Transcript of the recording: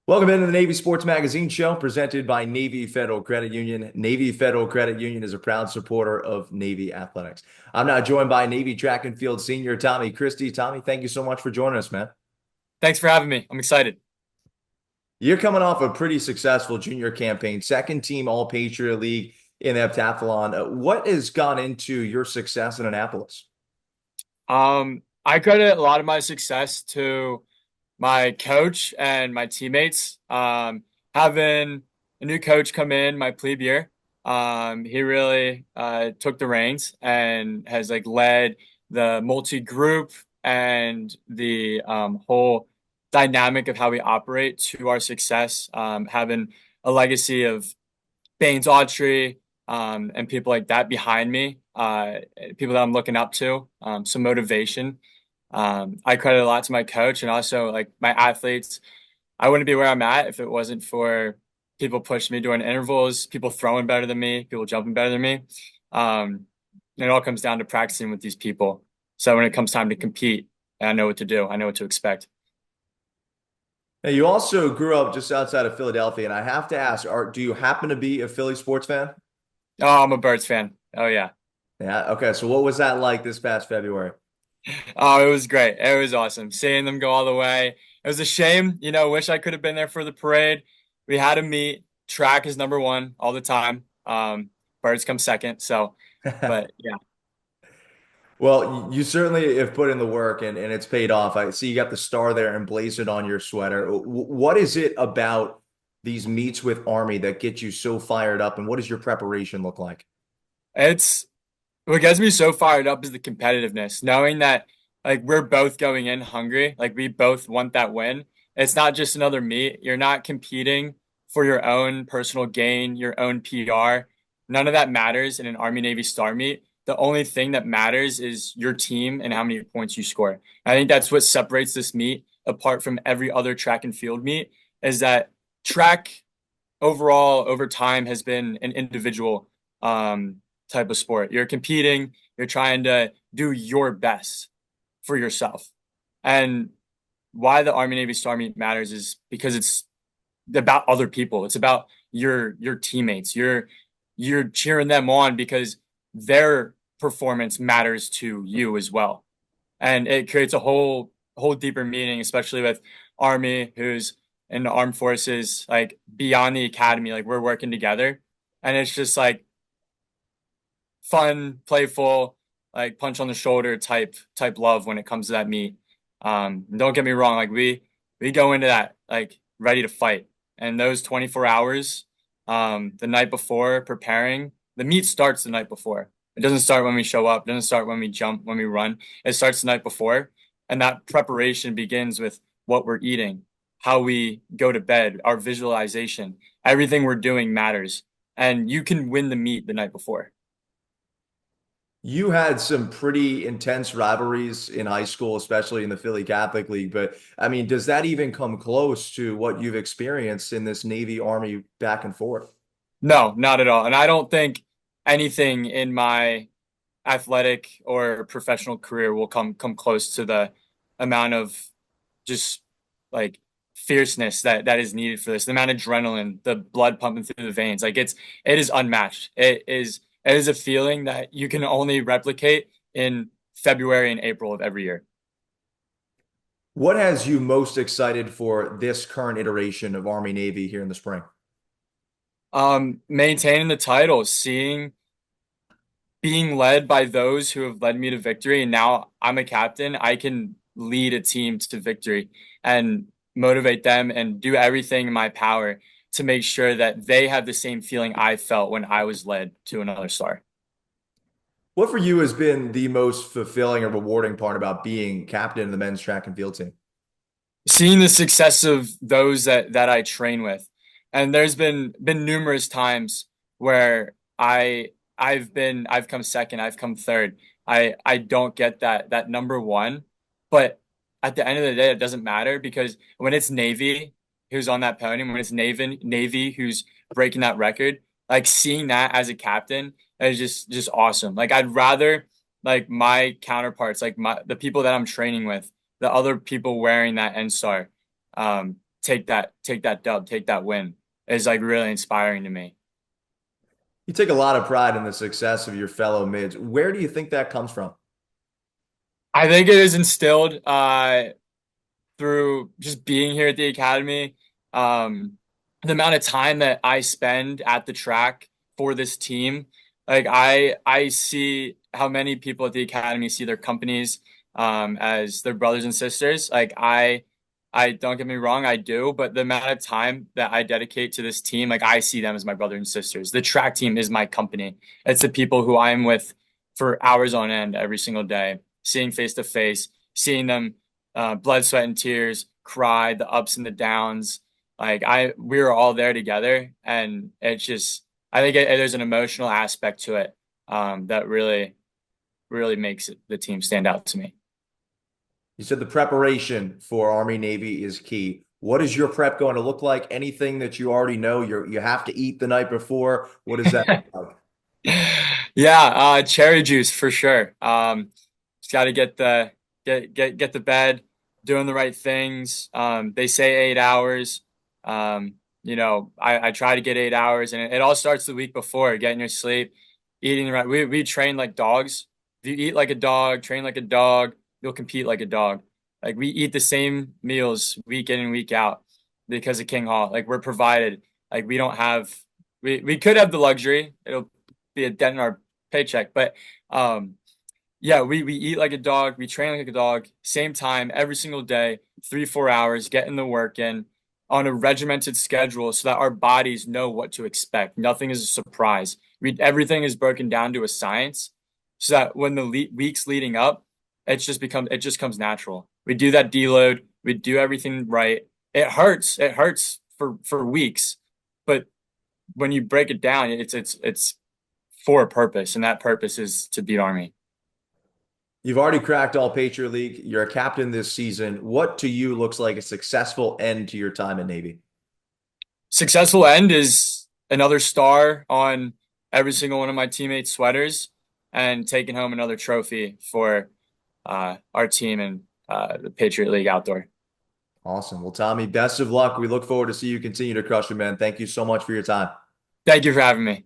Welcome into the Navy Sports Magazine show presented by Navy Federal Credit Union. Navy Federal Credit Union is a proud supporter of Navy athletics. I'm now joined by Navy track and field senior Tommy Christie. Tommy, thank you so much for joining us, man. Thanks for having me. I'm excited. You're coming off a pretty successful junior campaign, second team All Patriot League in heptathlon. What has gone into your success in Annapolis? I credit a lot of my success to my coach and my teammates. Having a new coach come in my plebe year, he really took the reins and has led the multi-group and the whole dynamic of how we operate to our success. Having a legacy of Baines Autry, and people like that behind me, people that I'm looking up to, some motivation. I credit a lot to my coach and also like my athletes. I wouldn't be where I'm at if it wasn't for people pushing me during intervals, people throwing better than me, people jumping better than me. It all comes down to practicing with these people. So when it comes time to compete, I know what to do. I know what to expect. Now, you also grew up just outside of Philadelphia, and I have to ask, do you happen to be a Philly sports fan? Oh, I'm a Birds fan. Oh yeah. Yeah. Okay. So what was that like this past February? Oh, it was great. It was awesome seeing them go all the way. It was a shame, wish I could have been there for the parade. We had a meet. Track is number one all the time. Birds come second. So, but yeah, Well, you certainly have put in the work and it's paid off. I see you got the star there emblazoned on your sweater. What is it about these meets with Army that get you so fired up, and what does your preparation look like? it's what gets me so fired up is the competitiveness, knowing that we're both going in hungry, like we both want that win. It's not just another meet. You're not competing for your own personal gain, your own PR. None of that matters in an Army Navy Star meet. The only thing that matters is your team and how many points you score. I think that's what separates this meet apart from every other track and field meet is that track overall over time has been an individual type of sport. You're competing, you're trying to do your best for yourself. And why the Army Navy Star Meet matters is because it's about other people. It's about your teammates. You're cheering them on because their performance matters to you as well. And it creates a whole deeper meaning, especially with Army, who's in the armed forces, like beyond the academy, like we're working together. And it's just like fun, playful, like punch on the shoulder type love when it comes to that meet. Don't get me wrong, like we go into that like ready to fight. And those 24 hours, the night before preparing, the meet starts the night before. It doesn't start when we show up, it doesn't start when we jump, when we run. It starts the night before. And that preparation begins with what we're eating, how we go to bed, our visualization. Everything we're doing matters. And you can win the meet the night before. You had some pretty intense rivalries in high school, especially in the Philly Catholic League. But I mean, does that even come close to what you've experienced in this Navy Army back and forth? No, not at all. And I don't think anything in my athletic or professional career will come close to the amount of just like fierceness that is needed for this. The amount of adrenaline, the blood pumping through the veins. It is unmatched. It is a feeling that you can only replicate in February and April of every year. What has you most excited for this current iteration of Army Navy here in the spring? Maintaining the title, seeing being led by those who have led me to victory, and now I'm a captain, I can lead a team to victory and motivate them and do everything in my power to make sure that they have the same feeling I felt when I was led to another star. What for you has been the most fulfilling or rewarding part about being captain of the men's track and field team? Seeing the success of those that I train with. And there's been numerous times where I've come second, I've come third. I don't get that number one, but at the end of the day, it doesn't matter because when it's Navy who's on that podium, when it's Navy who's breaking that record, like seeing that as a captain is just awesome. Like I'd rather like my counterparts, like the people that I'm training with, the other people wearing that N star, take that dub, take that win is like really inspiring to me. You take a lot of pride in the success of your fellow mids. Where do you think that comes from? I think it is instilled through just being here at the academy. Um, the amount of time that I spend at the track for this team, like I see how many people at the academy see their companies as their brothers and sisters. Like I don't get me wrong, I do, but the amount of time that I dedicate to this team, like I see them as my brothers and sisters. The track team is my company. It's the people who I'm with for hours on end every single day, seeing face to face, seeing them blood, sweat, and tears, cry, the ups and the downs. We were all there together, and it's just, there's an emotional aspect to it that really makes the team stand out to me. You said the preparation for Army Navy is key. What is your prep going to look like? Anything that you already know you have to eat the night before? What does that look like? Yeah, cherry juice for sure. Just got to get the bed, doing the right things. They say 8 hours. I try to get 8 hours, and it all starts the week before, getting your sleep, eating the right. We train like dogs. If you eat like a dog, train like a dog, you'll compete like a dog. Like we eat the same meals week in and week out because of King Hall. Like we're provided. Like we don't have. We could have the luxury. It'll be a dent in our paycheck, but um yeah, we eat like a dog, we train like a dog, same time every single day, 3 4 hours, getting the work in on a regimented schedule so that our bodies know what to expect. Nothing is a surprise. Everything is broken down to a science so that when the weeks leading up, it just comes natural. We do that deload, we do everything right. It hurts for weeks, but when you break it down, it's for a purpose, and that purpose is to beat Army. You've already cracked all Patriot League. You're a captain this season. What to you looks like a successful end to your time in Navy? Successful end is another star on every single one of my teammates' sweaters and taking home another trophy for our team and the Patriot League Outdoor. Awesome. Well, Tommy, best of luck. We look forward to see you continue to crush it, man. Thank you so much for your time. Thank you for having me.